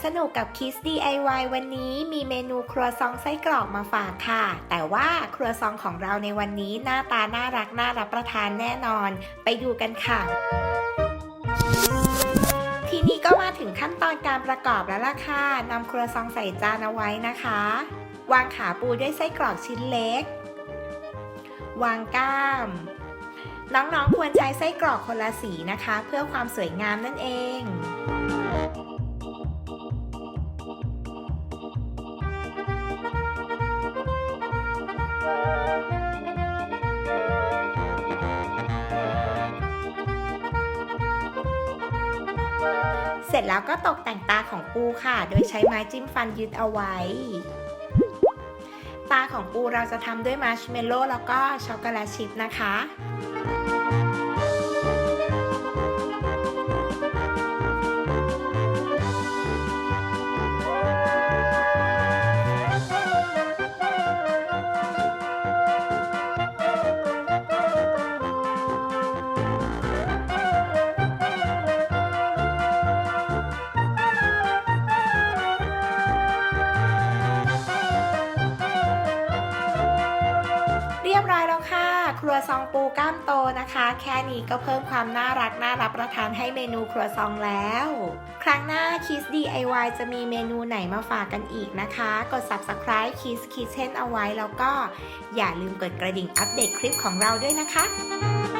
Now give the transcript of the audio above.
สนุกกับ Kids DIY วันนี้มีเมนูครัวซองไส้กรอกมาฝากค่ะแต่ว่าครัวซองของเราในวันนี้หน้าตาน่ารักน่ารับประทานแน่นอนไปดูกันค่ะทีนี้ก็มาถึงขั้นตอนการประกอบแล้วล่ะค่ะนำครัวซองใส่จานเอาไว้นะคะวางขาปูด้วยไส้กรอกชิ้นเล็กวางก้ามน้องๆควรใช้ไส้กรอกคนละสีนะคะเพื่อความสวยงามนั่นเองเสร็จแล้วก็ตกแต่งตาของปูค่ะโดยใช้ไม้จิ้มฟันยึดเอาไว้ตาของปูเราจะทำด้วยมาร์ชเมลโล่แล้วก็ช็อกโกแลตชิพนะคะเรียบร้อยแล้วค่ะครัวซองปูกล้ามโตนะคะแค่นี้ก็เพิ่มความน่ารักน่ารับประทานให้เมนูครัวซองแล้วครั้งหน้า Kids DIY จะมีเมนูไหนมาฝากกันอีกนะคะกด Subscribe Kids Kitchen เอาไว้แล้วก็อย่าลืมกดกระดิ่งอัปเดตคลิปของเราด้วยนะคะ